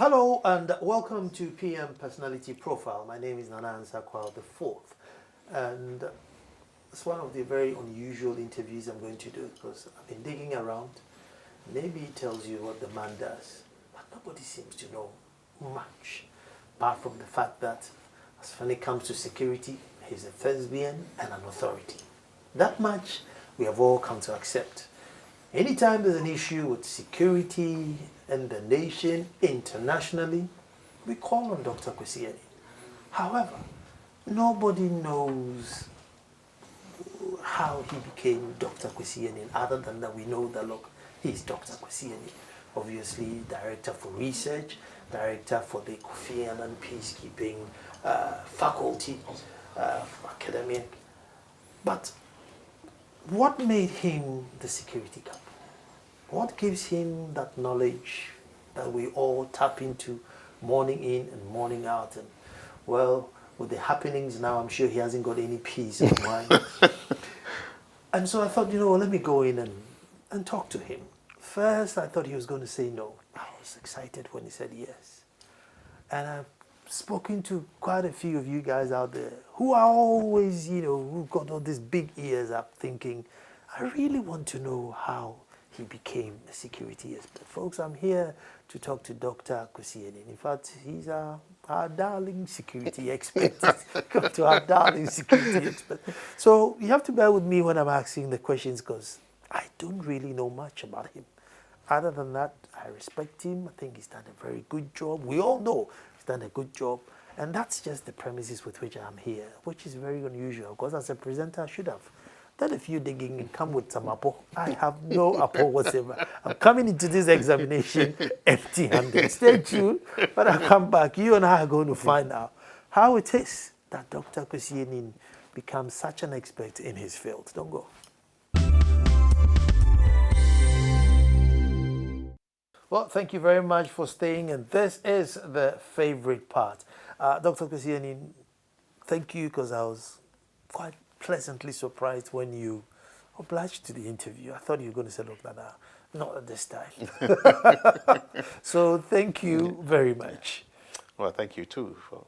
Hello and welcome to PM Personality Profile. My name is Nana Ansakwa the fourth, and it's one of the very unusual interviews I'm going to do because I've been digging around. Maybe it tells you what the man does, but nobody seems to know much, apart from the fact that when it comes to security, he's a thespian and an authority. That much we have all come to accept. Anytime there's an issue with security in the nation, internationally, we call on Dr. Kwesi Anin. However, nobody knows how he became Dr. Kwesi Anin, other than that we know that, look, he's Dr. Kwesi Anin. Obviously, Director for Research, Director for the Kofi Annan Peacekeeping Faculty for Academic. But what made him the security captain? What gives him that knowledge that we all tap into morning in and morning out? And well, with the happenings now, I'm sure he hasn't got any peace of mind. And so I thought, let me go in and talk to him. First, I thought he was going to say no. I was excited when he said yes. And I've spoken to quite a few of you guys out there who are always, who've got all these big ears up thinking, I really want to know how he became a security expert. Folks, I'm here to talk to Dr. Kwesi Anin. In fact, he's our darling security expert. Come to our darling security expert. So you have to bear with me when I'm asking the questions because I don't really know much about him. Other than that, I respect him. I think he's done a very good job. We all know he's done a good job. And that's just the premises with which I'm here, which is very unusual because as a presenter, I should have done a few digging and come with some apple. I have no apple whatsoever. I'm coming into this examination empty-handed. Stay tuned. When I come back, you and I are going to find out how it is that Dr. Kwesi Anin becomes such an expert in his field. Don't go. Well, thank you very much for staying, and this is the favorite part. Dr. Kwesi Anin, thank you because I was quite pleasantly surprised when you obliged to the interview. I thought you were going to say, look, Nana, not at this time. So thank you very much. Well, thank you too for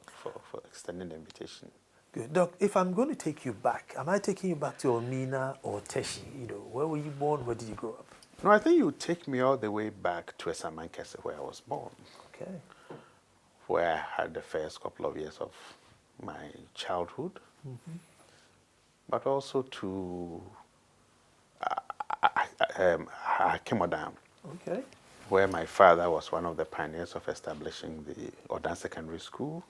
extending the invitation. Good. Doc, if I'm going to take you back, am I taking you back to Omina or Teshi? Where were you born? Where did you grow up? No, I think you take me all the way back to Esamankese, where I was born. Okay. Where I had the first couple of years of my childhood. Mm-hmm. But also to Kemodan, okay, where my father was one of the pioneers of establishing the Odan Secondary School.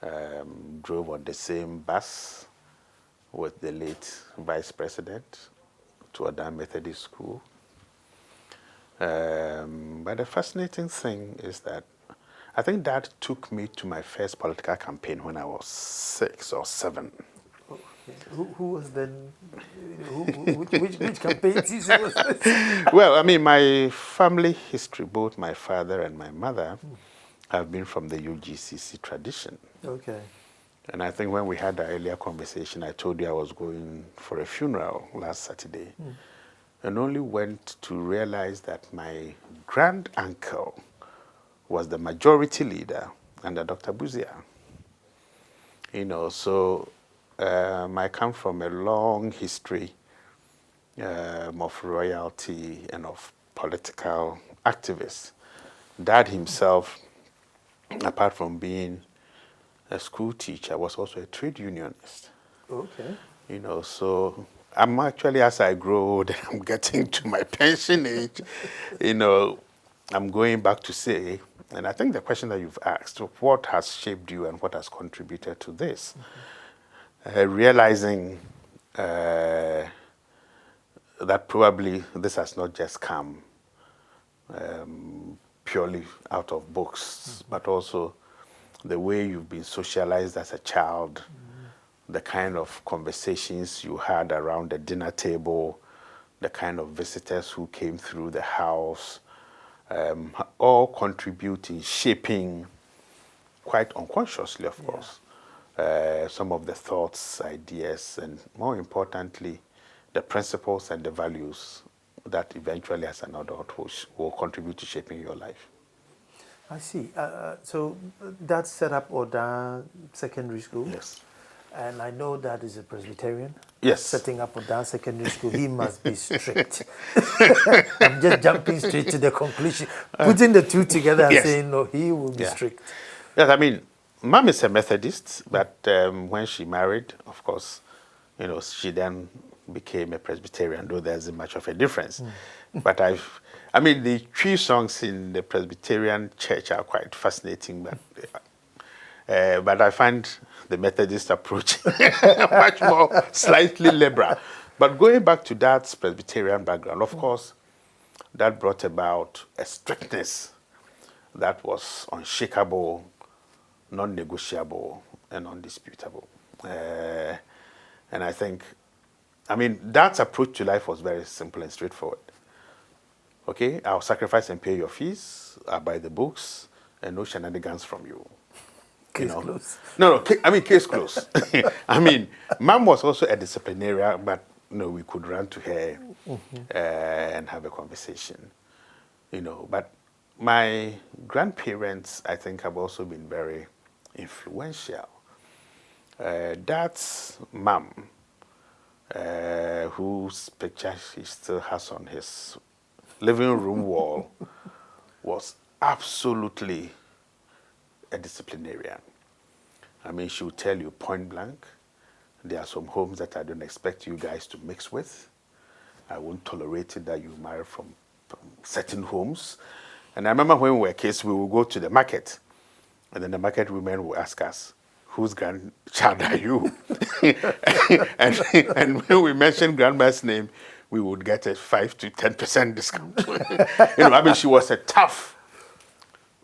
Drove on the same bus with the late Vice President to Odan Methodist School. But the fascinating thing is that I think Dad took me to my first political campaign when I was 6 or 7. Who was then? Which campaigns was this? Well, I mean, my family history, both my father and my mother, have been from the UGCC tradition. Okay. And I think when we had the earlier conversation, I told you I was going for a funeral last Saturday, and only went to realize that my grand uncle was the majority leader under Dr. Buzia. So. I come from a long history of royalty and of political activists. Dad himself, apart from being a school teacher, was also a trade unionist. Okay. So I'm actually, as I grow old and I'm getting to my pension age, I'm going back to say, and I think the question that you've asked, what has shaped you and what has contributed to this? Realizing that probably this has not just come purely out of books, but also the way you've been socialized as a child, the kind of conversations you had around the dinner table, the kind of visitors who came through the house, all contribute in shaping, quite unconsciously, of course, some of the thoughts, ideas, and more importantly, the principles and the values that eventually as an adult will contribute to shaping your life. I see. So that set up Oda Secondary School. Yes. And I know that is a Presbyterian. Yes. Setting up Oda Secondary School, he must be strict. I'm just jumping straight to the conclusion. Putting the two together and Yes. saying, no, he will be Yeah. strict. Yes, I mean, Mom is a Methodist, but when she married, of course, she then became a Presbyterian, though there isn't much of a difference. But I mean, the three songs in the Presbyterian church are quite fascinating, but I find the Methodist approach much more slightly liberal. But going back to that Presbyterian background, of course, that brought about a strictness that was unshakable, non-negotiable, and undisputable. And I think, I mean, that approach to life was very simple and straightforward. Okay, I'll sacrifice and pay your fees, I'll buy the books, and no shenanigans from you. Case closed. No, I mean, case closed. I mean, Mom was also a disciplinarian, but we could run to her and have a conversation. But my grandparents, I think, have also been very influential. Dad's mom, whose picture he still has on his living room wall, was absolutely a disciplinarian. I mean, she would tell you point blank, there are some homes that I don't expect you guys to mix with. I won't tolerate it that you marry from certain homes. And I remember when we were kids, we would go to the market, and then the market women would ask us, whose grandchild are you? and when we mentioned grandma's name, we would get a 5 to 10% discount. I mean, she was a tough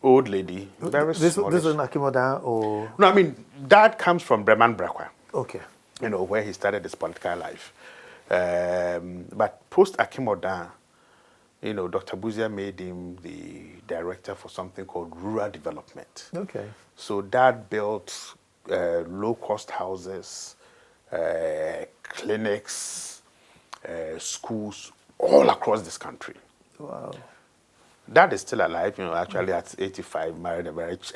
old lady, very small. This is Nakimoda or? No, I mean, Dad comes from Breman Brakwa. Okay. Where he started his political life. But post Akimoda, Dr. Buzia made him the director for something called rural development. Okay. So Dad built low-cost houses, clinics, schools all across this country. Wow. Dad is still alive, actually at 85, married a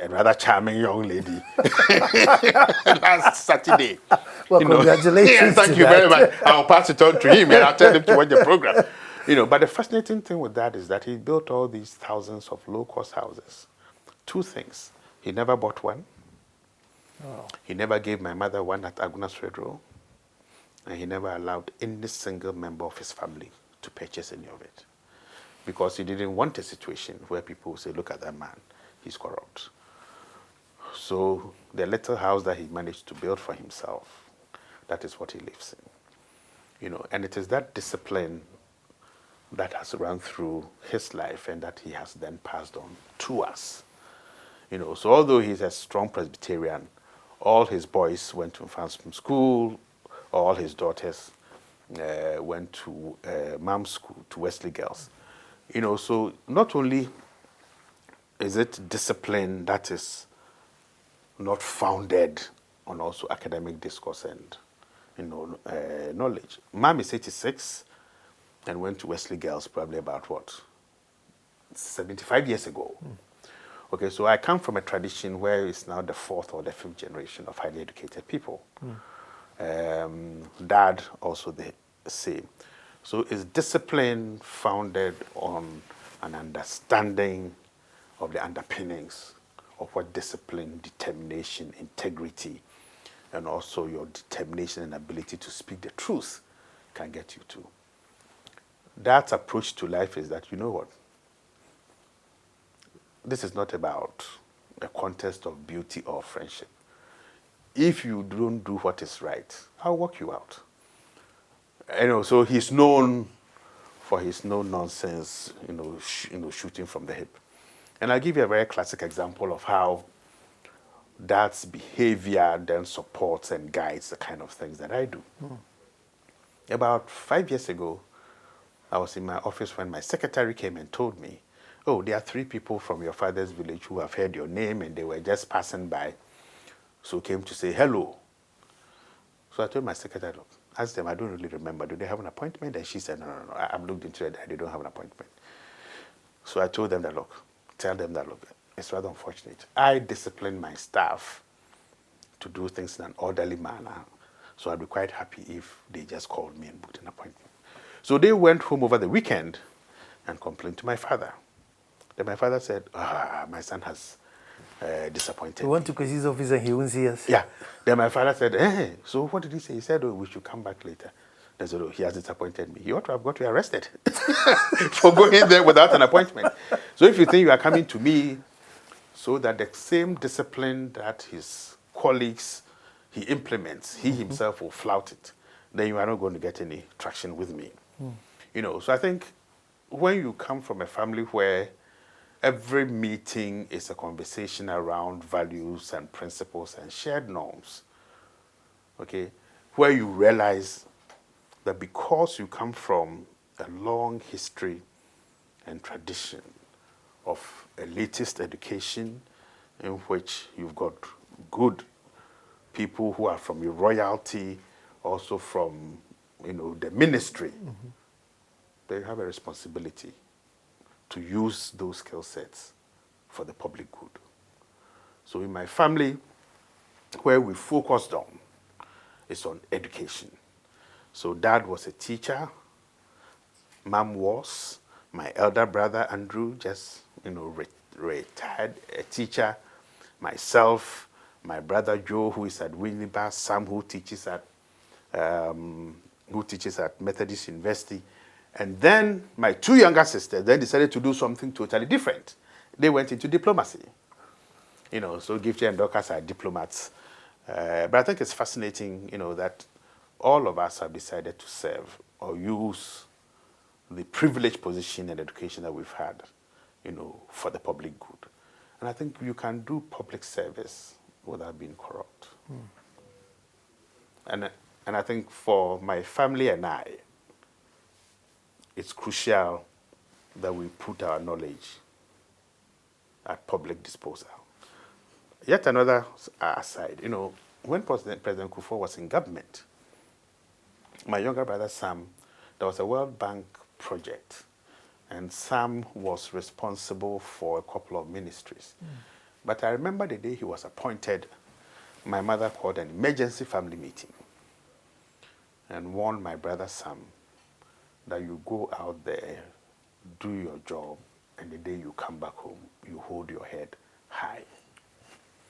rather charming young lady last Saturday. Well, congratulations. Yeah, thank you very much. I'll pass it on to him and I'll tell him to watch the program. But the fascinating thing with that is that he built all these thousands of low-cost houses. Two things. He never bought one. Oh. He never gave my mother one at Agunas Federal. And he never allowed any single member of his family to purchase any of it. Because he didn't want a situation where people would say, look at that man, he's corrupt. So the little house that he managed to build for himself, that is what he lives in. And it is that discipline that has run through his life and that he has then passed on to us. So although he's a strong Presbyterian, all his boys went to Fansum school, all his daughters went to Mom's school, to Wesley Girls. So not only is it discipline that is not founded on also academic discourse and knowledge. Mom is 86 and went to Wesley Girls probably about 75 years ago. Okay, so I come from a tradition where it's now the 4th or the 5th generation of highly educated people. Dad also the same. So is discipline founded on an understanding of the underpinnings of what discipline, determination, integrity, and also your determination and ability to speak the truth can get you to. That approach to life is that, this is not about a contest of beauty or friendship. If you don't do what is right, I'll walk you out. So he's known for his no-nonsense, shooting from the hip. And I'll give you a very classic example of how Dad's behavior then supports and guides the kind of things that I do. About 5 years ago, I was in my office when my secretary came and told me, oh, there are 3 people from your father's village who have heard your name and they were just passing by. So came to say hello. So I told my secretary, look, ask them, I don't really remember, do they have an appointment? And she said, no, I've looked into it, they don't have an appointment. So I told them that, look, tell them that, look, it's rather unfortunate. I discipline my staff to do things in an orderly manner. So I'd be quite happy if they just called me and booked an appointment. So they went home over the weekend and complained to my father. Then my father said, my son has disappointed We went to Kwesi's office and he won't see us. Yeah. Then my father said, so what did he say? He said, we should come back later. They said, he has disappointed me. He ought to have got you arrested for going there without an appointment. So if you think you are coming to me so that the same discipline that his colleagues he implements, he himself will flout it, then you are not going to get any traction with me. So I think when you come from a family where every meeting is a conversation around values and principles and shared norms, okay, where you realize that because you come from a long history and tradition of elitist education in which you've got good people who are from your royalty, also from the ministry, they have a responsibility to use those skill sets for the public good. So in my family, where we focused on is on education. So dad was a teacher, mom was, my elder brother Andrew just retired a teacher, myself, my brother Joe who is at Winneba, Sam who teaches at Methodist University, and then my two younger sisters then decided to do something totally different. They went into diplomacy. So Gifty and Dorcas are diplomats. But I think it's fascinating, that all of us have decided to serve or use the privileged position and education that we've had, for the public good. And I think you can do public service without being corrupt. And I think for my family and I, it's crucial that we put our knowledge at public disposal. Yet another aside, when President Kufuor was in government, my younger brother Sam, there was a World Bank project, and Sam was responsible for a couple of ministries. But I remember the day he was appointed, my mother called an emergency family meeting and warned my brother Sam that you go out there, do your job, and the day you come back home, you hold your head high.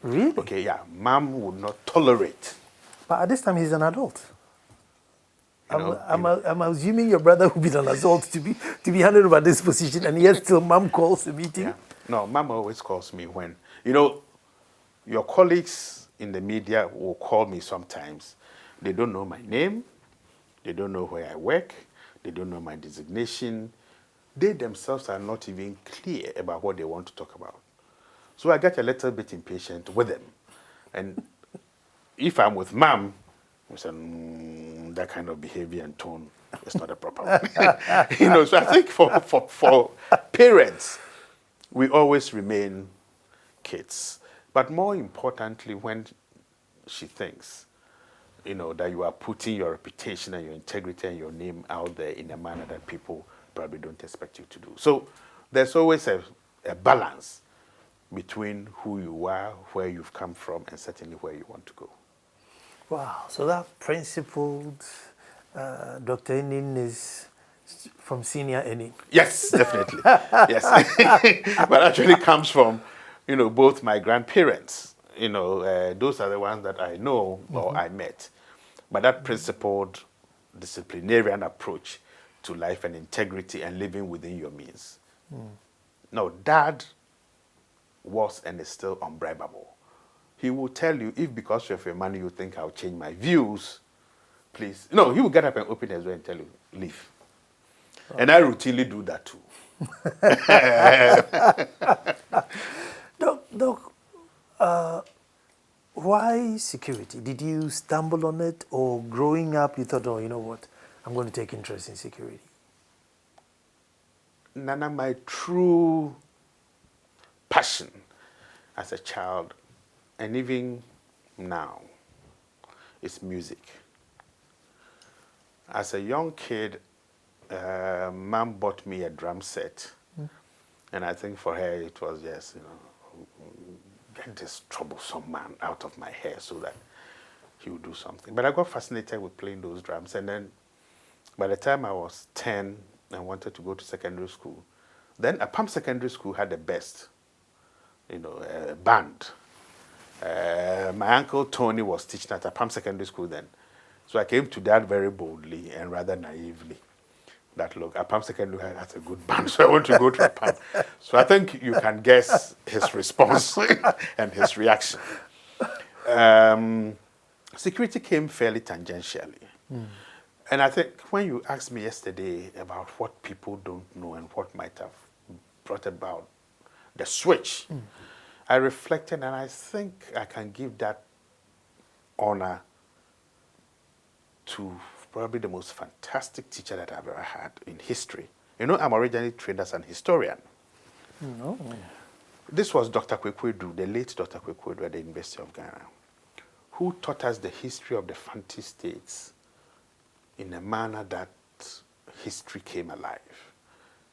Really? Okay, yeah. Mom would not tolerate. But at this time, he's an adult. I'm assuming your brother would be an adult to be handed over this position, and yet still mom calls the meeting? Yeah. No, mom always calls me when, your colleagues in the media will call me sometimes. They don't know my name. They don't know where I work. They don't know my designation. They themselves are not even clear about what they want to talk about. So I get a little bit impatient with them. And if I'm with mom, I say, that kind of behavior and tone is not a proper one. So I think for parents, we always remain kids. But more importantly, when she thinks, that you are putting your reputation and your integrity and your name out there in a manner that people probably don't expect you to do. So there's always a balance between who you are, where you've come from, and certainly where you want to go. Wow. So that principled Dr. Anin is from senior Anin. Yes, definitely. Yes. But actually comes from, both my grandparents. Those are the ones that I know or I met. But that principled disciplinarian approach to life and integrity and living within your means. Now, dad was and is still unbribable. He will tell you, if because of your money you think I'll change my views, please. No, he will get up and open his door and tell you, leave. Oh. And I routinely do that too. Doc, why security? Did you stumble on it, or growing up you thought, oh, you know what, I'm going to take interest in security? Nana, my true passion as a child, and even now, is music. As a young kid, Mom bought me a drum set. And I think for her it was just, get this troublesome man out of my hair so that he would do something. But I got fascinated with playing those drums. And then by the time I was 10 and wanted to go to secondary school, then Apam Secondary School had the best, band. My uncle Tony was teaching at Apam Secondary School then. So I came to that very boldly and rather naively. That look, Apam Secondary has a good band, so I want to go to Apam. So I think you can guess his response and his reaction. Security came fairly tangentially. And I think when you asked me yesterday about what people don't know and what might have brought about the switch, I reflected and I think I can give that honor to probably the most fantastic teacher that I've ever had in history. I'm originally trained as an historian. Oh. This was Dr. Kwekwedu, the late Dr. Kwekwedu at the University of Ghana, who taught us the history of the Fanti states in a manner that history came alive.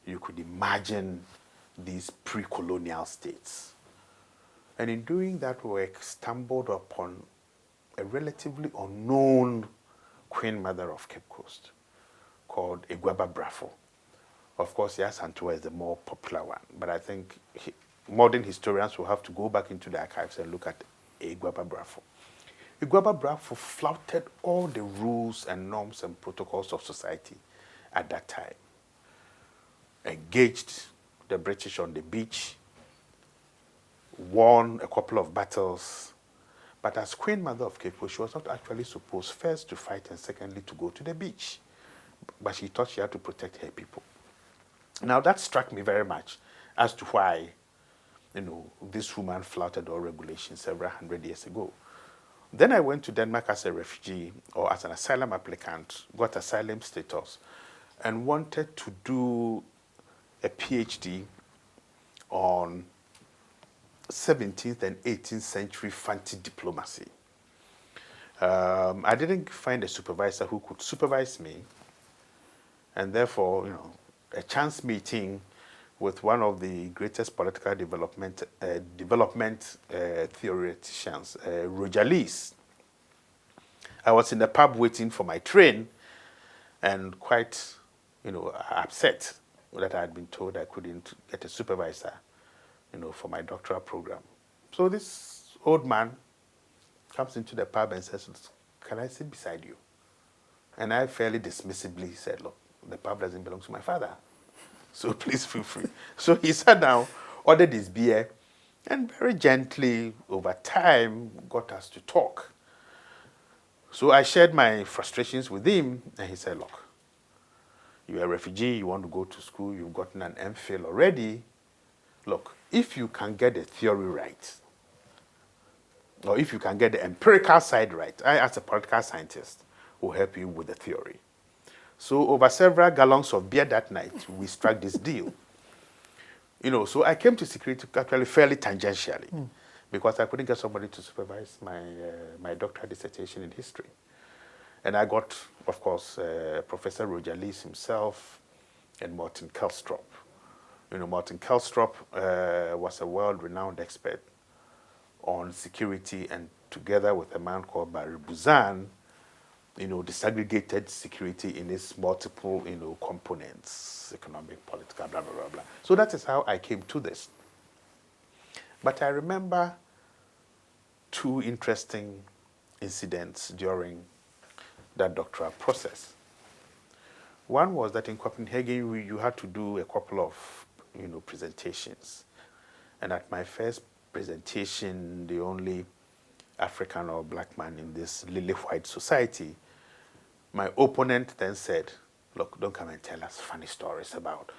You could imagine these pre-colonial states. And in doing that work, stumbled upon a relatively unknown Queen Mother of Cape Coast called Egwaba Brafo. Of course, yes, Antua is the more popular one, but I think modern historians will have to go back into the archives and look at Egwaba Brafo. Egwaba Brafo flouted all the rules and norms and protocols of society at that time. Engaged the British on the beach, won a couple of battles, but as Queen Mother of Cape Coast, she was not actually supposed first to fight and secondly to go to the beach. But she thought she had to protect her people. Now that struck me very much as to why, this woman flouted all regulations several hundred years ago. Then I went to Denmark as a refugee or as an asylum applicant, got asylum status, and wanted to do a PhD on 17th and 18th century Fanti diplomacy. I didn't find a supervisor who could supervise me, and therefore, a chance meeting with one of the greatest political development theoreticians, Roger Lees. I was in the pub waiting for my train, and quite, upset that I had been told I couldn't get a supervisor, for my doctoral program. So this old man comes into the pub and says, "Can I sit beside you?" And I fairly dismissively said, "Look, the pub doesn't belong to my father, so please feel free." So he sat down, ordered his beer, and very gently, over time, got us to talk. So I shared my frustrations with him, and he said, "Look, you're a refugee, you want to go to school, you've gotten an MPhil already. Look, if you can get the theory right, or if you can get the empirical side right, I, as a political scientist, will help you with the theory." So over several gallons of beer that night, we struck this deal. So I came to security actually fairly tangentially, because I couldn't get somebody to supervise my doctoral dissertation in history. And I got, of course, Professor Roger Lees himself and Martin Kelstrop. Martin Kelstrop was a world-renowned expert on security, and together with a man called Barry Buzan, disaggregated security in its multiple, components, economic, political, blah, blah, blah, blah. So that is how I came to this. But I remember two interesting incidents during that doctoral process. One was that in Copenhagen, you had to do a couple of, presentations. And at my first presentation, the only African or black man in this lily white society, my opponent then said, "Look, don't come and tell us funny stories about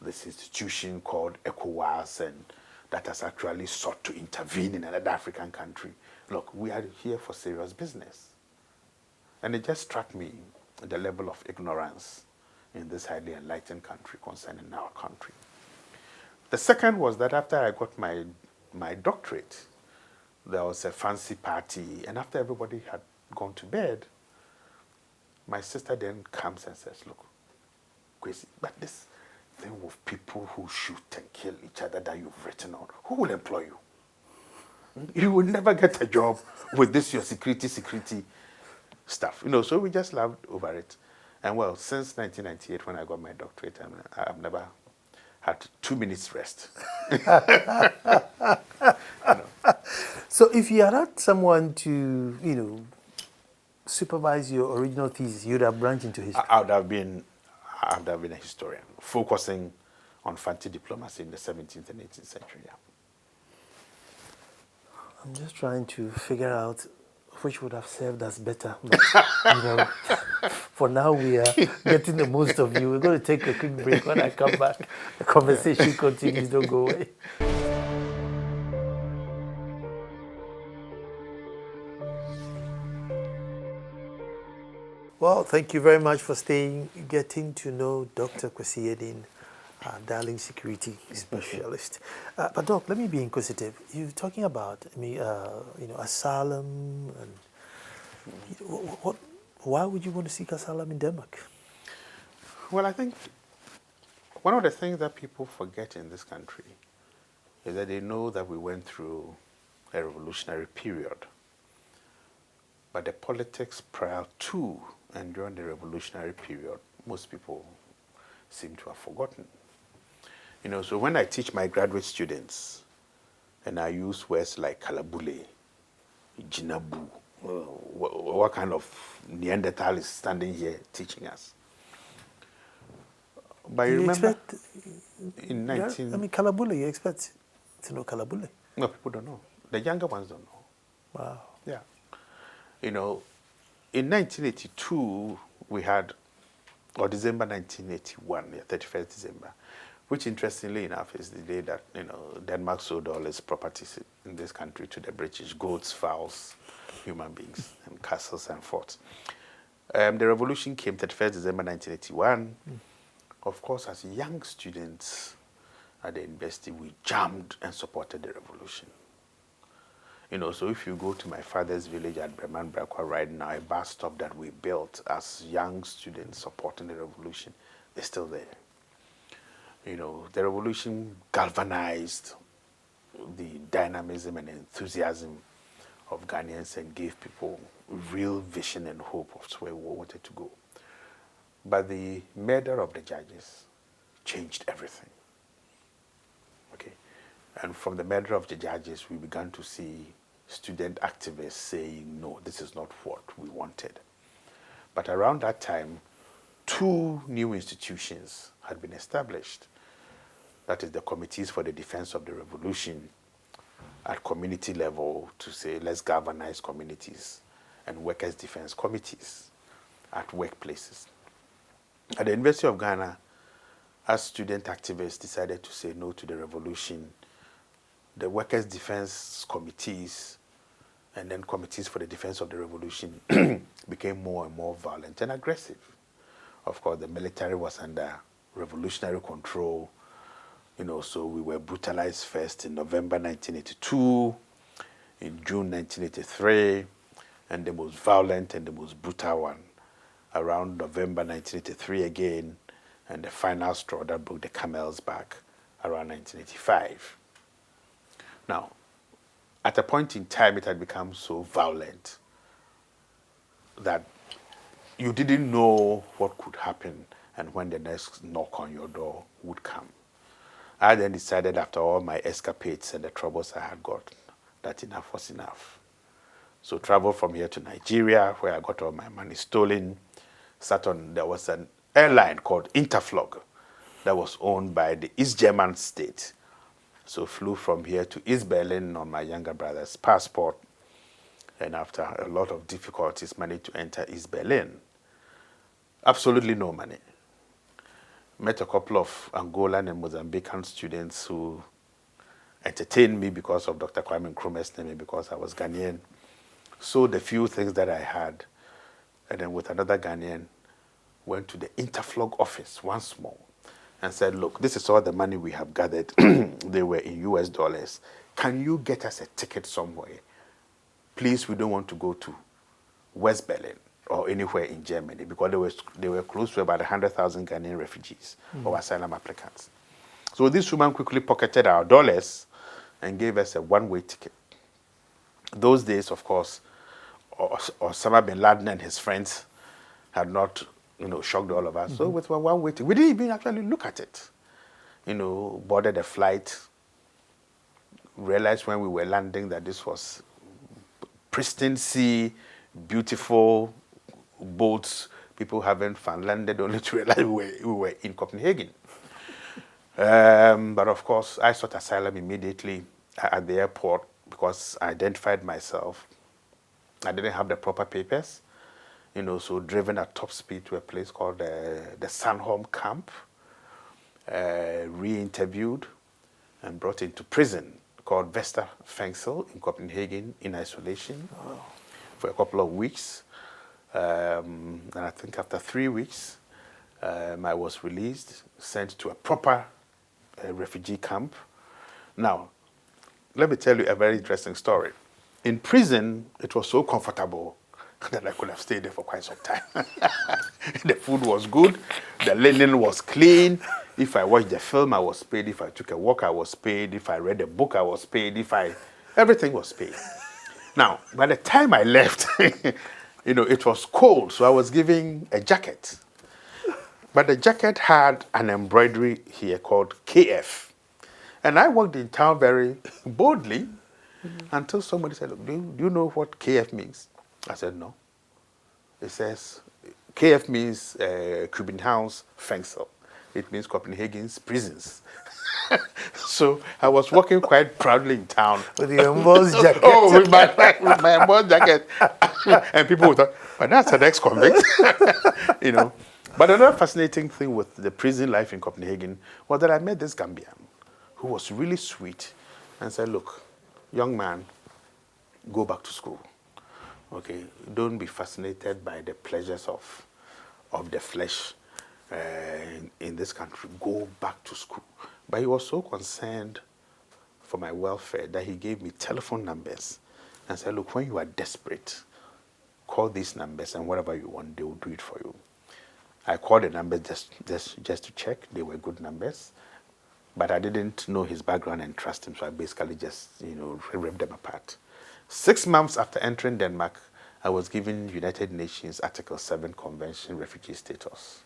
this institution called ECOWAS and that has actually sought to intervene in another African country. Look, we are here for serious business." And it just struck me the level of ignorance in this highly enlightened country concerning our country. The second was that after I got my doctorate, there was a fancy party, and after everybody had gone to bed, my sister then comes and says, "Look, Kwesi, but this thing with people who shoot and kill each other that you've written on, who will employ you?" You will never get a job with this your security stuff. So we just laughed over it. And well, since 1998 when I got my doctorate, I've never had 2 minutes rest. So if you had had someone to, supervise your original thesis, you'd have branched into history. I would have been a historian, focusing on fancy diplomacy in the 17th and 18th century. Yeah. I'm just trying to figure out which would have served us better. But, for now, we are getting the most of you. We're going to take a quick break. When I come back, the conversation continues. Don't go away. Well, thank you very much for getting to know Dr. Kwesi Anin, Darling Security Specialist. But Doc, let me be inquisitive. You're talking about, asylum, and why would you want to seek asylum in Denmark? Well, I think one of the things that people forget in this country is that they know that we went through a revolutionary period. But the politics prior to and during the revolutionary period, most people seem to have forgotten. So when I teach my graduate students, and I use words like kalabule, jinabu, what kind of Neanderthal is standing here teaching us? But you remember, in 19... kalabule, you expect to know kalabule? No, people don't know. The younger ones don't know. Wow. Yeah. In 1982, we had, or December 1981, 31st December, which interestingly enough is the day that, Denmark sold all its properties in this country to the British: goats, fowls, human beings, and castles and forts. The revolution came 31st December 1981. Of course, as young students at the university, we jammed and supported the revolution. So if you go to my father's village at Breman Brakwa right now, a bus stop that we built as young students supporting the revolution is still there. The revolution galvanized the dynamism and enthusiasm of Ghanaians and gave people real vision and hope of where we wanted to go. But the murder of the judges changed everything. Okay, and from the murder of the judges, we began to see student activists saying, no, this is not what we wanted. But around that time, 2 new institutions had been established. That is the Committees for the Defense of the Revolution at community level, to say, let's galvanize communities, and Workers' Defense Committees at workplaces. At the University of Ghana, as student activists decided to say no to the revolution, the Workers' Defense Committees and then Committees for the Defense of the Revolution became more and more violent and aggressive. Of course, the military was under revolutionary control, so we were brutalized first in November 1982, in June 1983, and the most violent and the most brutal one around November 1983 again, and the final straw that broke the camel's back around 1985. Now, at a point in time, it had become so violent that you didn't know what could happen and when the next knock on your door would come. I then decided, after all my escapades and the troubles I had got, that enough was enough. So traveled from here to Nigeria, where I got all my money stolen. There was an airline called Interflog that was owned by the East German state. So flew from here to East Berlin on my younger brother's passport. And after a lot of difficulties, managed to enter East Berlin. Absolutely no money. Met a couple of Angolan and Mozambican students who entertained me because of Dr. Kwame Nkrumah's name, because I was Ghanaian. Sold the few things that I had, and then with another Ghanaian, went to the Interflog office once more and said, look, this is all the money we have gathered. They were in US dollars. Can you get us a ticket somewhere? Please, we don't want to go to West Berlin or anywhere in Germany, because they were close to about 100,000 Ghanaian refugees or asylum applicants. So this woman quickly pocketed our dollars and gave us a one-way ticket those days, of course, Osama bin Laden and his friends had not, shocked all of us. So with one waiting, we didn't even actually look at it. Boarded a flight, realized when we were landing that this was pristine sea, beautiful boats, people having fun, landed only to realize we were in Copenhagen. But of course, I sought asylum immediately at the airport because I identified myself. I didn't have the proper papers, so driven at top speed to a place called the Sandholm camp, re-interviewed and brought into prison called Vesta Fengsel in Copenhagen in isolation for a couple of weeks. And I think after 3 weeks, I was released, sent to a proper refugee camp. Now, let me tell you a very interesting story. In prison, it was so comfortable that I could have stayed there for quite some time. The food was good, the linen was clean. If I watched the film, I was paid. If I took a walk, I was paid. If I read a book, I was paid. Everything was paid. Now, by the time I left, it was cold, so I was given a jacket. But the jacket had an embroidery here called KF. And I walked in town very boldly until somebody said, "Look, do you know what KF means?" I said, "No." It says, KF means Københavns Fængsel. It means Copenhagen's prisons. So I was walking quite proudly in town. With your embossed jacket. Oh, with my embossed jacket. And people would thought, but that's an ex-convict. But another fascinating thing with the prison life in Copenhagen was that I met this Gambian who was really sweet and said, "Look, young man, go back to school. Okay, don't be fascinated by the pleasures of the flesh in this country. Go back to school." But he was so concerned for my welfare that he gave me telephone numbers and said, "Look, when you are desperate, call these numbers and whatever you want, they will do it for you." I called the numbers just to check. They were good numbers. But I didn't know his background and trust him, so I basically just, ripped them apart. 6 months after entering Denmark, I was given United Nations Article 7 Convention refugee status.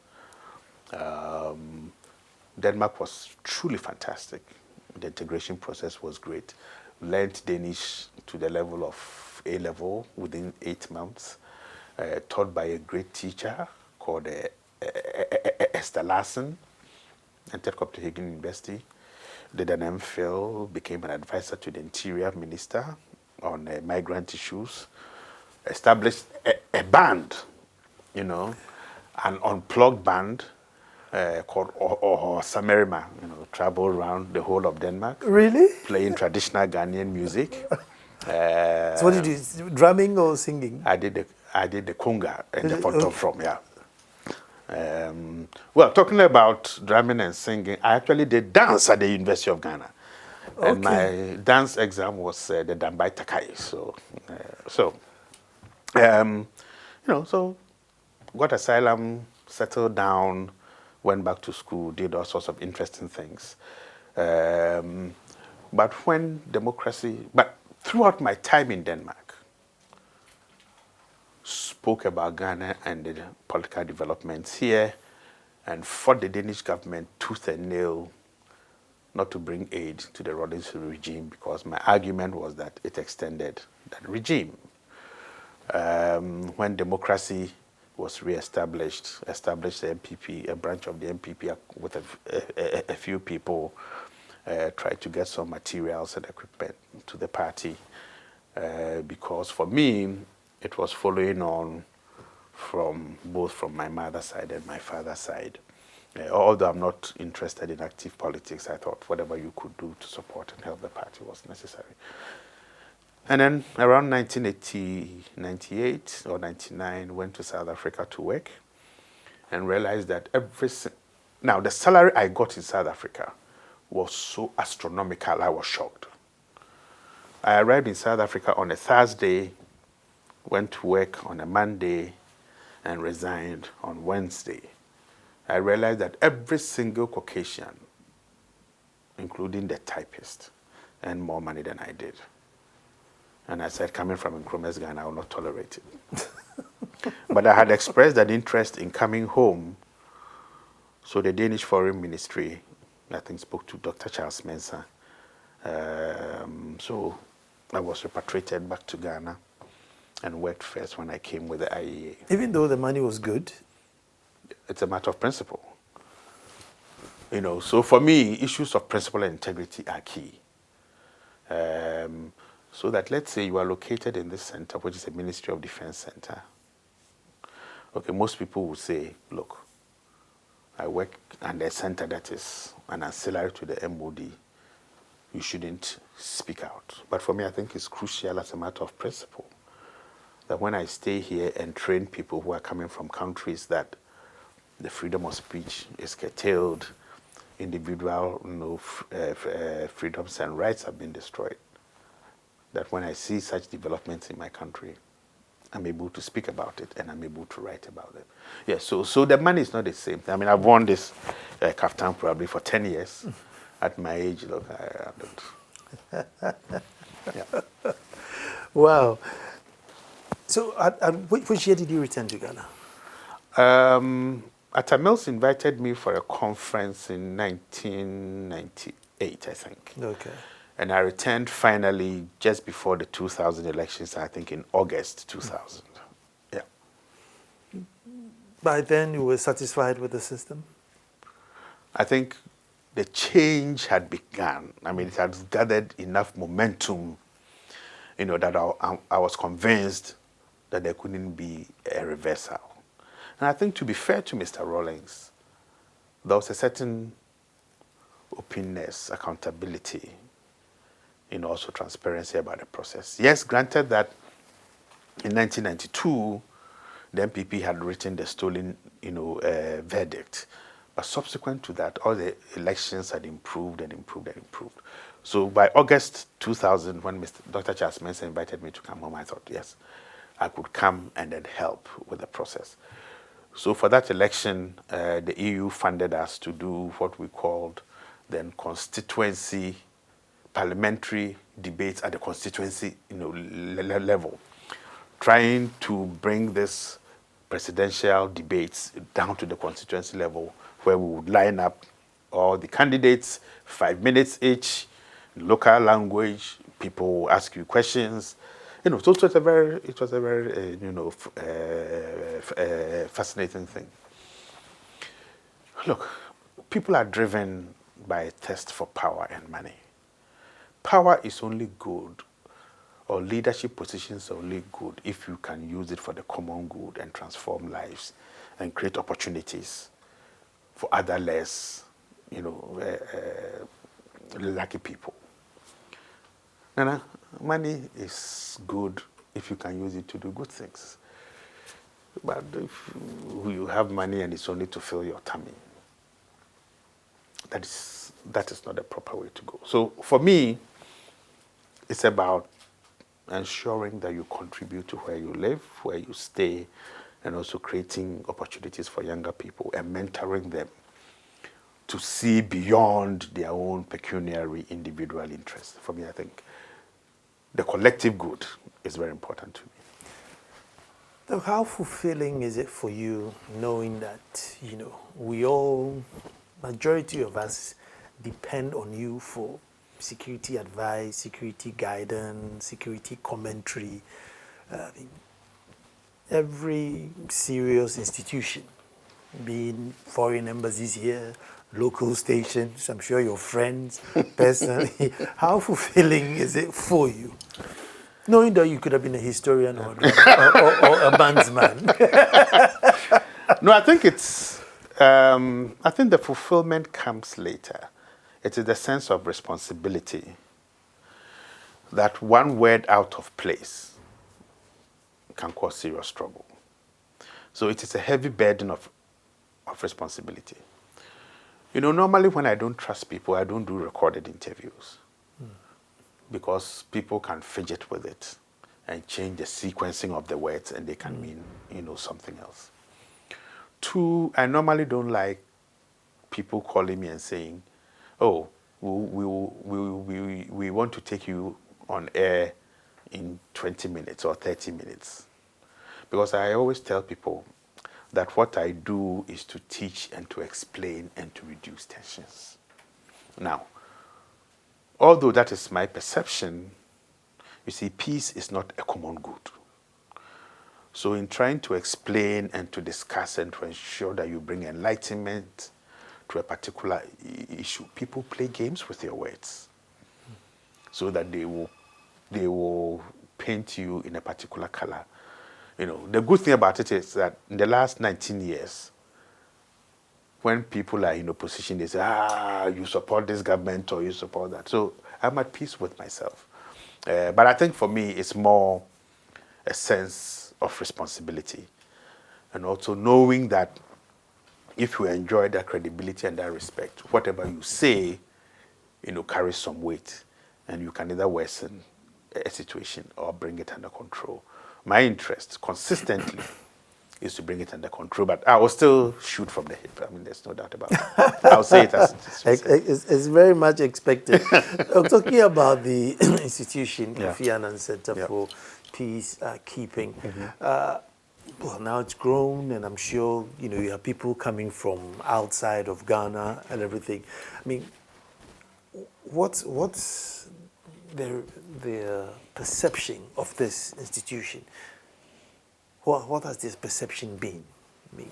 Denmark was truly fantastic. The integration process was great. Learned Danish to the level of A-level within 8 months. Taught by a great teacher called Esther Larsen. Entered Copenhagen University. Did an MPhil, became an advisor to the Interior Minister on migrant issues. Established a band, an unplugged band called Samerima, traveled around the whole of Denmark. Really? Playing traditional Ghanaian music. So what did you do? Drumming or singing? I did the conga and the photo from, yeah. Well, talking about drumming and singing, I actually did dance at the University of Ghana. Okay. And my dance exam was the Dambai Takai. So got asylum, settled down, went back to school, did all sorts of interesting things. But throughout my time in Denmark, spoke about Ghana and the political developments here and fought the Danish government tooth and nail not to bring aid to the Rhodesia regime because my argument was that it extended that regime. When democracy was re-established, established the MPP, a branch of the MPP with a few people, tried to get some materials and equipment to the party because for me, it was following on both from my mother's side and my father's side. Although I'm not interested in active politics, I thought whatever you could do to support and help the party was necessary. And then around 1998 or 99, went to South Africa to work and realized that now the salary I got in South Africa was so astronomical, I was shocked. I arrived in South Africa on a Thursday, went to work on a Monday, and resigned on Wednesday. I realized that every single Caucasian, including the typist, earned more money than I did. And I said, coming from Nkrumah's Ghana, I will not tolerate it. But I had expressed an interest in coming home. So the Danish Foreign Ministry, I think, spoke to Dr. Charles Mensah. So I was repatriated back to Ghana and worked first when I came with the IEA. Even though the money was good? It's a matter of principle. So for me, issues of principle and integrity are key. So that, let's say you are located in this center, which is a Ministry of Defense center. Okay, most people will say, look, I work under a center that is an ancillary to the MOD. You shouldn't speak out. But for me, I think it's crucial as a matter of principle that when I stay here and train people who are coming from countries that the freedom of speech is curtailed, individual freedoms and rights have been destroyed, that when I see such developments in my country, I'm able to speak about it and I'm able to write about it. Yeah, so the money is not the same. I mean, I've worn this kaftan probably for 10 years. At my age, look, I don't. Yeah. Wow. So which year did you return to Ghana? Atta Mills invited me for a conference in 1998, I think. Okay. And I returned finally just before the 2000 elections, I think in August 2000. Yeah. By then, you were satisfied with the system? I think the change had begun. I mean, it had gathered enough momentum, that I was convinced that there couldn't be a reversal. And I think, to be fair to Mr. Rawlings, there was a certain openness, accountability, also transparency about the process. Yes, granted that in 1992, the MPP had written the stolen, verdict. But subsequent to that, all the elections had improved and improved and improved. So by August 2000, when Dr. Charles Mensah invited me to come home, I thought, yes, I could come and then help with the process. So for that election, the EU funded us to do what we called then constituency parliamentary debates at the constituency level, trying to bring this presidential debates down to the constituency level, where we would line up all the candidates, 5 minutes each, local language, people ask you questions. So it was a very fascinating thing. Look, people are driven by a thirst for power and money. Power is only good, or leadership positions are only good if you can use it for the common good and transform lives and create opportunities for other less, lucky people. Nana, money is good if you can use it to do good things. But if you have money and it's only to fill your tummy, that is not the proper way to go. So for me, it's about ensuring that you contribute to where you live, where you stay, and also creating opportunities for younger people and mentoring them to see beyond their own pecuniary individual interests. For me, I think the collective good is very important to me. So how fulfilling is it for you knowing that, majority of us depend on you for security advice, security guidance, security commentary? Every serious institution, being foreign embassies here, local stations, I'm sure your friends personally, how fulfilling is it for you? Knowing that you could have been a historian or a bandsman. No, I think I think the fulfillment comes later. It is the sense of responsibility that one word out of place can cause serious trouble. So it is a heavy burden of responsibility. Normally when I don't trust people, I don't do recorded interviews because people can fidget with it and change the sequencing of the words and they can mean, something else. 2, I normally don't like people calling me and saying, oh, we want to take you on air, in 20 minutes or 30 minutes. Because I always tell people that what I do is to teach and to explain and to reduce tensions. Now, although that is my perception, you see, peace is not a common good. So in trying to explain and to discuss and to ensure that you bring enlightenment to a particular issue, people play games with your words so that they will paint you in a particular color. You know, the good thing about it is that in the last 19 years, when people are in opposition, they say, you support this government or you support that. So I'm at peace with myself. But I think for me, it's more a sense of responsibility. And also knowing that if you enjoy that credibility and that respect, whatever you say, carries some weight. And you can either worsen a situation or bring it under control. My interest consistently is to bring it under control, but I will still shoot from the hip. I mean, there's no doubt about it. I'll say it as it is. It's very much expected. Talking about the institution, Kwesi Anin Center for Peace Keeping. Well, now it's grown, and I'm sure you have people coming from outside of Ghana and everything. I mean, what's the perception of this institution? What has this perception been? I mean,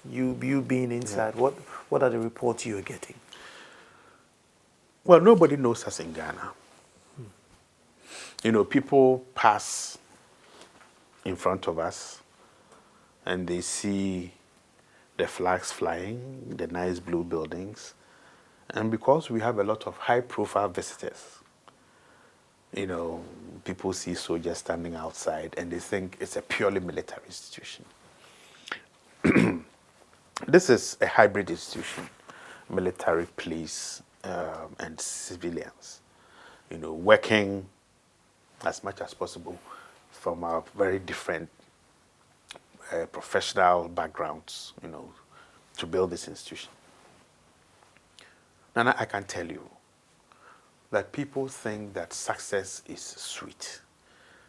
you being inside, what are the reports you are getting? Well, nobody knows us in Ghana. People pass in front of us and they see the flags flying, the nice blue buildings. And because we have a lot of high-profile visitors, people see soldiers standing outside and they think it's a purely military institution. This is a hybrid institution, military, police, and civilians, working as much as possible from our very different professional backgrounds, to build this institution. Nana, I can tell you that people think that success is sweet.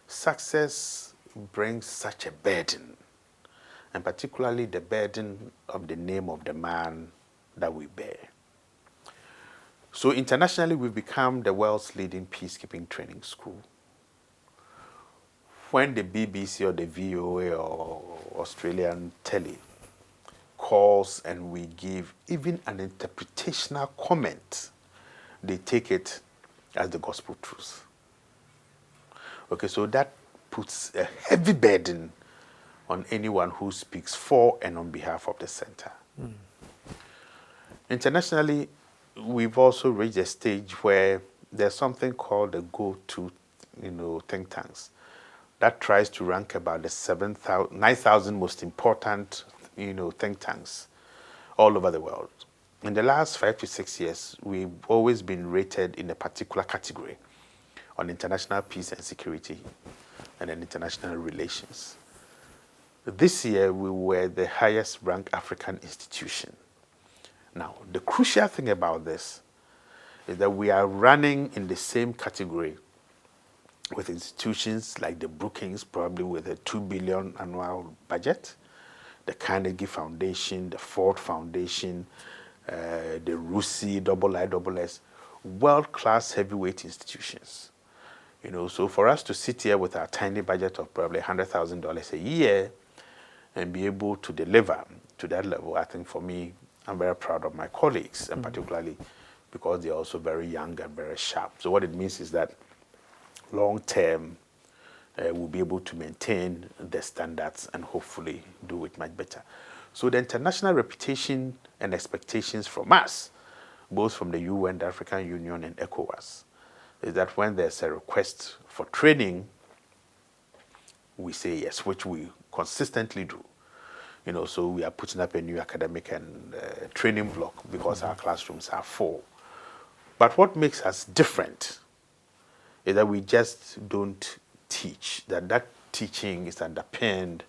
Success brings such a burden, and particularly the burden of the name of the man that we bear. So internationally, we've become the world's leading peacekeeping training school. When the BBC or the VOA or Australian telly calls and we give even an interpretational comment, they take it as the gospel truth. Okay, so that puts a heavy burden on anyone who speaks for and on behalf of the center. Internationally, we've also reached a stage where there's something called the go-to, think tanks that tries to rank about the 9,000 most important, think tanks all over the world. In the last 5 to 6 years, we've always been rated in a particular category on international peace and security and then international relations. This year, we were the highest ranked African institution. Now, the crucial thing about this is that we are running in the same category with institutions like the Brookings, probably with a $2 billion annual budget, the Carnegie Foundation, the Ford Foundation, the RUSI, IISS, world-class heavyweight institutions. So for us to sit here with our tiny budget of probably $100,000 a year and be able to deliver to that level, I think for me, I'm very proud of my colleagues, and particularly because they're also very young and very sharp. So what it means is that long term, we'll be able to maintain the standards and hopefully do it much better. So the international reputation and expectations from us, both from the UN, the African Union, and ECOWAS, is that when there's a request for training, we say yes, which we consistently do. So we are putting up a new academic and training block because our classrooms are full. But what makes us different is that we just don't teach, that teaching is underpinned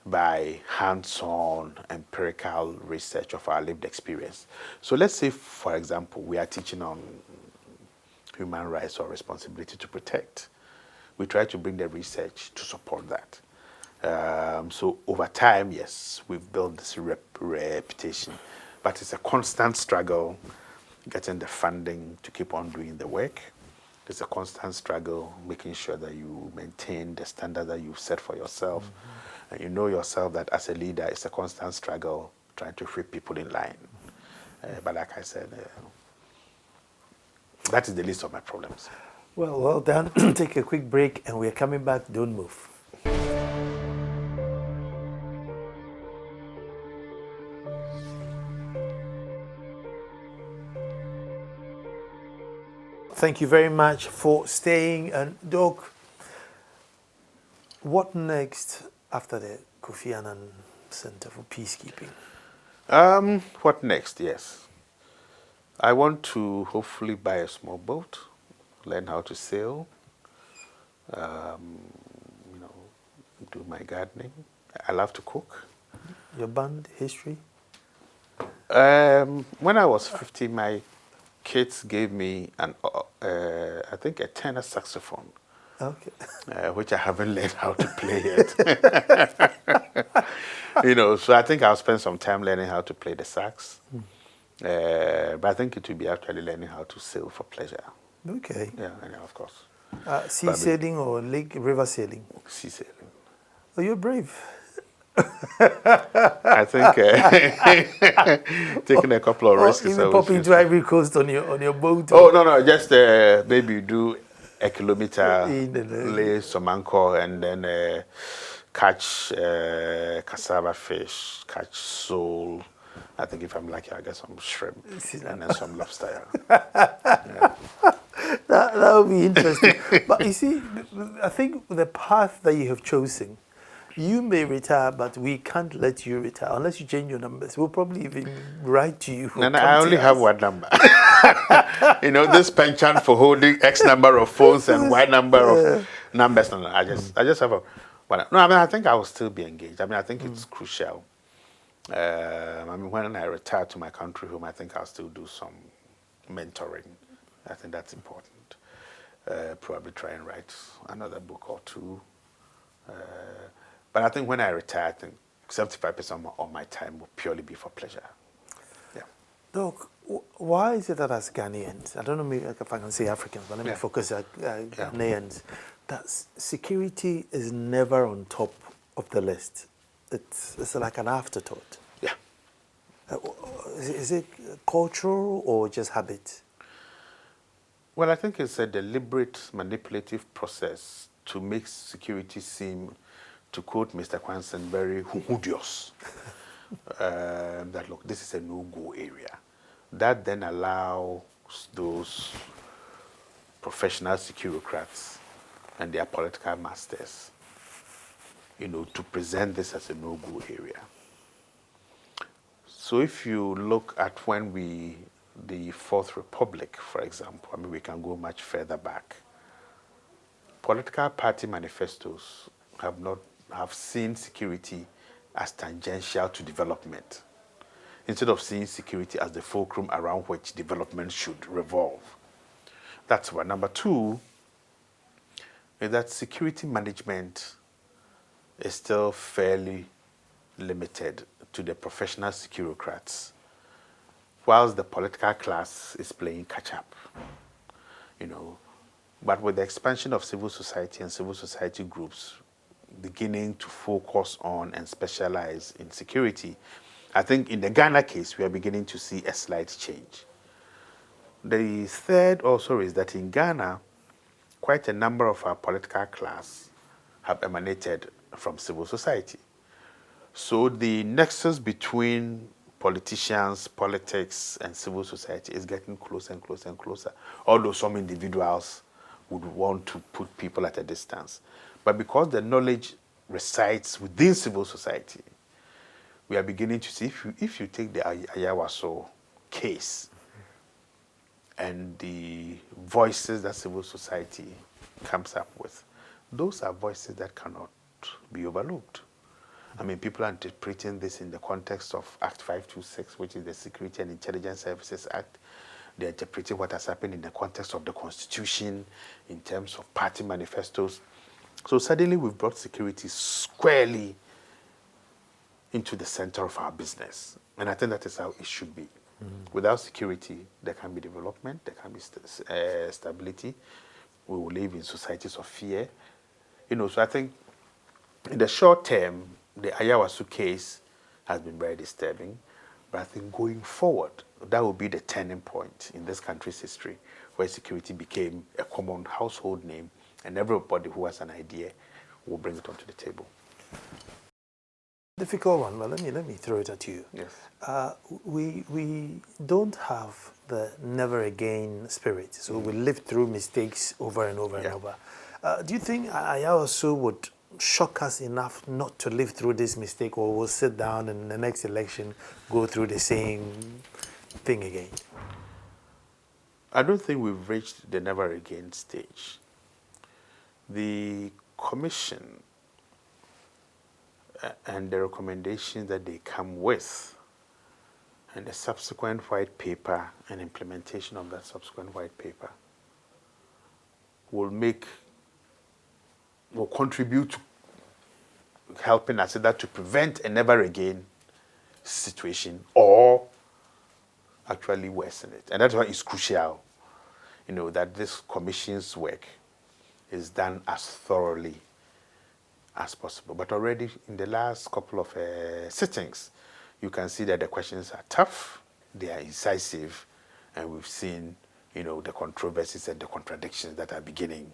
by hands-on empirical research of our lived experience. So let's say, for example, we are teaching on human rights or responsibility to protect. we try to bring the research to support that. So over time, yes, we've built this reputation, but it's a constant struggle getting the funding to keep on doing the work. It's a constant struggle making sure that you maintain the standard that you've set for yourself. And you know yourself that as a leader, it's a constant struggle trying to keep people in line. But like I said, that is the least of my problems. Well done. Take a quick break and we're coming back. Don't move. Thank you very much for staying. And Doc, what next after the Kwesi Anin Center for Peacekeeping? What next? Yes. I want to hopefully buy a small boat, learn how to sail, do my gardening. I love to cook. Your band history? When I was 15, my kids gave me I think a tenor saxophone. Okay. Which I haven't learned how to play yet. So I think I'll spend some time learning how to play the sax. But I think it will be actually learning how to sail for pleasure. Okay. Yeah, of course. Sea sailing or river sailing? Sea sailing. Oh, you're brave. I think taking a couple of risks. Even popping to Ivory Coast on your boat. Oh no, just maybe you do a kilometer, lay some anchor, and then catch cassava fish, catch sole. I think if I'm lucky, I'll get some shrimp and then some lobster. Yeah. That would be interesting. But you see, I think the path that you have chosen, you may retire, but we can't let you retire unless you change your numbers. We'll probably even write to you. And I only have one number. This penchant for holding X number of phones and Y number of numbers. No, I just have a one. No, I think I will still be engaged. I think it's crucial. When I retire to my country home, I think I'll still do some mentoring. I think that's important. Probably try and write another book or two. But I think when I retire, I think 75% of my time will purely be for pleasure. Yeah. Doc, why is it that as Ghanaians, I don't know if I can say Africans, but let me focus on Ghanaians, that security is never on top of the list? It's like an afterthought. Yeah. Is it cultural or just habit? Well, I think it's a deliberate, manipulative process to make security seem, to quote Mr. Kwanson, very homogeneous. That, look, this is a no-go area. That then allows those professional securocrats and their political masters, to present this as a no-go area. So if you look at the Fourth Republic, for example, we can go much further back. Political party manifestos have seen security as tangential to development, instead of seeing security as the fulcrum around which development should revolve. That's one. Number two is that security management is still fairly limited to the professional securocrats, whilst the political class is playing catch-up. But with the expansion of civil society and civil society groups beginning to focus on and specialize in security, I think in the Ghana case, we are beginning to see a slight change. The third also is that in Ghana, quite a number of our political class have emanated from civil society. So the nexus between politicians, politics, and civil society is getting closer and closer and closer, although some individuals would want to put people at a distance. But because the knowledge resides within civil society, we are beginning to see, if you take the Ayawaso case and the voices that civil society comes up with, those are voices that cannot be overlooked. People are interpreting this in the context of Act 526, which is the Security and Intelligence Services Act. They're interpreting what has happened in the context of the Constitution, in terms of party manifestos. So suddenly we've brought security squarely into the center of our business. And I think that is how it should be. Without security, there can be development, there can be stability. We will live in societies of fear. So I think in the short term, the Ayawasu case has been very disturbing. But I think going forward, that will be the turning point in this country's history, where security became a common household name, and everybody who has an idea will bring it onto the table. Difficult one, but let me throw it at you. Yes. We don't have the never again spirit, so we live through mistakes over and over and over. Do you think Ayawasu would shock us enough not to live through this mistake, or we'll sit down and in the next election go through the same thing again? I don't think we've reached the never again stage. The commission and the recommendations that they come with, and the subsequent white paper and implementation of that subsequent white paper will contribute to helping us either to prevent a never again situation or actually worsen it. And that's why it's crucial, that this commission's work is done as thoroughly as possible. But already in the last couple of sittings, you can see that the questions are tough, they are incisive, and we've seen, the controversies and the contradictions that are beginning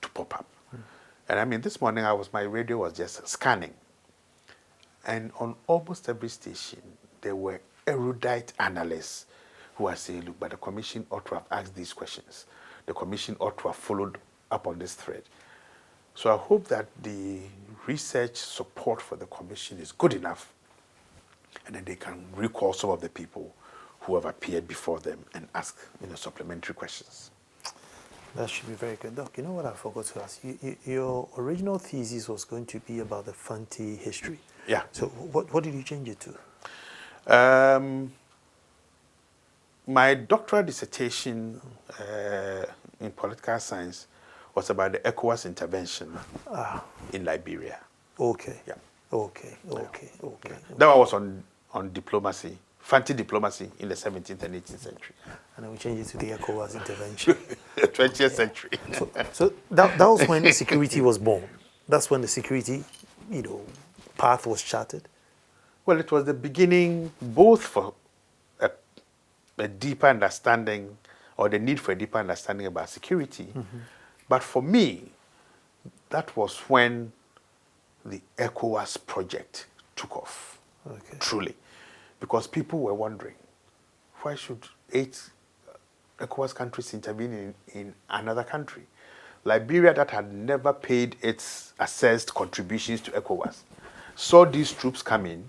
to pop up. And I mean, this morning my radio was just scanning, and on almost every station, there were erudite analysts who are saying, look, but the commission ought to have asked these questions. The commission ought to have followed up on this thread. So I hope that the research support for the commission is good enough, and then they can recall some of the people who have appeared before them and ask supplementary questions. That should be very good. Doc, you know what I forgot to ask? Your original thesis was going to be about the Fanti history. Yeah. So what did you change it to? My doctoral dissertation in political science was about the ECOWAS intervention in Liberia. Okay. Yeah. Okay. That one was on diplomacy, Fanti diplomacy in the 17th and 18th century. And then we changed it to the ECOWAS intervention. 20th century. So that was when security was born. That's when the security, path was charted. Well, it was the beginning both for a deeper understanding, or the need for a deeper understanding about security. But for me, that was when the ECOWAS project took off, truly. Because people were wondering, why should 8 ECOWAS countries intervene in another country? Liberia, that had never paid its assessed contributions to ECOWAS, saw these troops come in,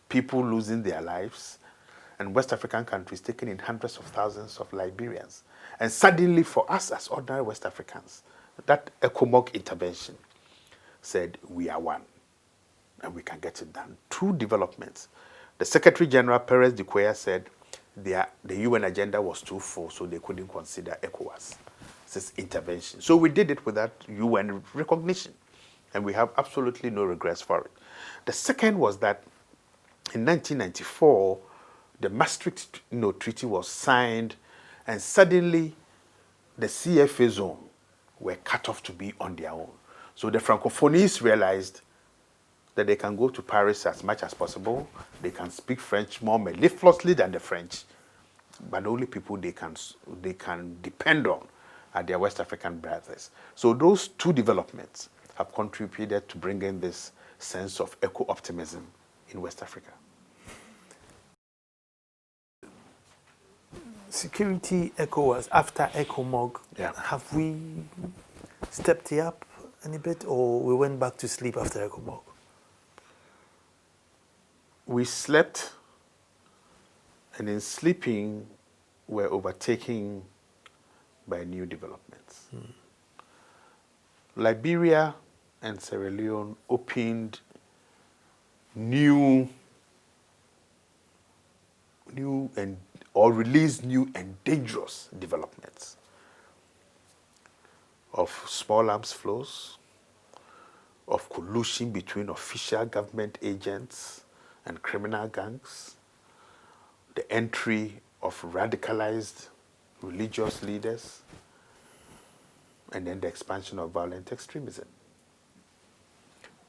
people losing their lives, and West African countries taking in hundreds of thousands of Liberians. And suddenly, for us as ordinary West Africans, that ECOMOG intervention said, we are one, and we can get it done. 2 developments. The Secretary General, Perez de Cuellar, said the UN agenda was too full, so they couldn't consider ECOWAS this intervention. So we did it without UN recognition, and we have absolutely no regrets for it. The second was that in 1994, the Maastricht Treaty was signed, and suddenly the CFA zone were cut off to be on their own. So the Francophonies realized that they can go to Paris as much as possible. They can speak French more mellifluously than the French, but the only people they can depend on are their West African brothers. So those 2 developments have contributed to bringing this sense of eco-optimism in West Africa. Security ECOWAS, after ECOMOG, have we stepped it up any bit, or we went back to sleep after ECOMOG? We slept, and in sleeping, we're overtaken by new developments. Liberia and Sierra Leone opened new or release new and dangerous developments of small arms flows, of collusion between official government agents and criminal gangs, the entry of radicalized religious leaders, and then the expansion of violent extremism.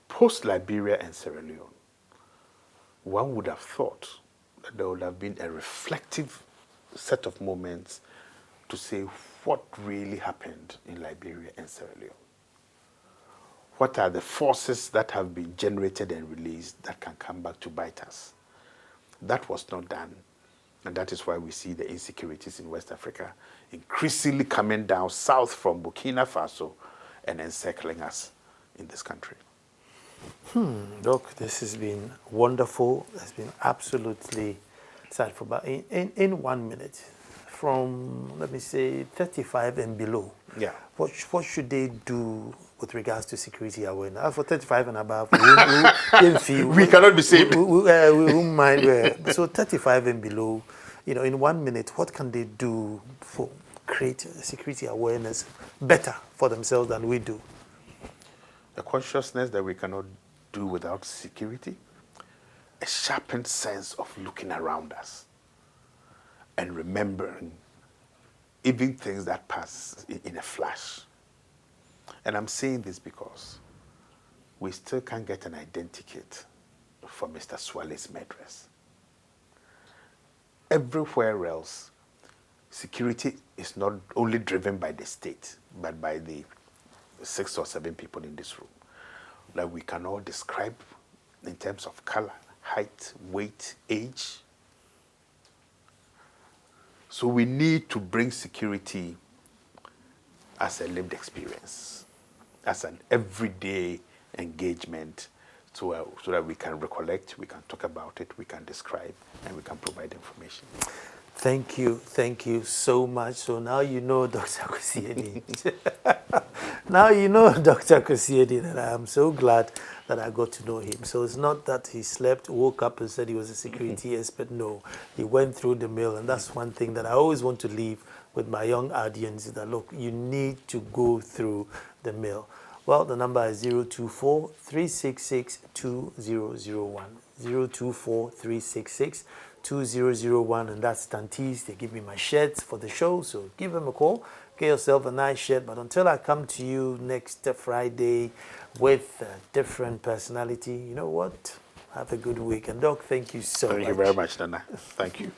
Post-Liberia and Sierra Leone, one would have thought that there would have been a reflective set of moments to say what really happened in Liberia and Sierra Leone. What are the forces that have been generated and released that can come back to bite us? That was not done. And that is why we see the insecurities in West Africa increasingly coming down south from Burkina Faso and encircling us in this country. Doc, this has been wonderful. It's been absolutely insightful. But in 1 minute, from, let me say, 35 and below, Yeah. What should they do with regards to security awareness? For 35 and above, we cannot be saved. We won't mind. So 35 and below, in 1 minute, what can they do for create security awareness better for themselves than we do? A consciousness that we cannot do without security, a sharpened sense of looking around us and remembering even things that pass in a flash. And I'm saying this because we still can't get an identikit for Mr. Swale's murderers. Everywhere else, security is not only driven by the state, but by the 6 or 7 people in this room that we can all describe in terms of color, height, weight, age. So we need to bring security as a lived experience, as an everyday engagement, so that we can recollect, we can talk about it, we can describe, and we can provide information. Thank you so much. So now you know Dr. Kwesi Anin. Now you know Dr. Kwesi Anin, and I'm so glad that I got to know him. So it's not that he slept, woke up and said he was a security expert. No, he went through the mill, and that's one thing that I always want to leave with my young audience, is that, look, you need to go through the mill. Well, the number is 024-366-2001. 024-366-2001, and that's Tantis. They give me my shirts for the show, so give them a call. Get yourself a nice shirt. But until I come to you next Friday with a different personality, you know what? Have a good week. And Doc, thank you so much. Thank you very much, Nana. Thank you.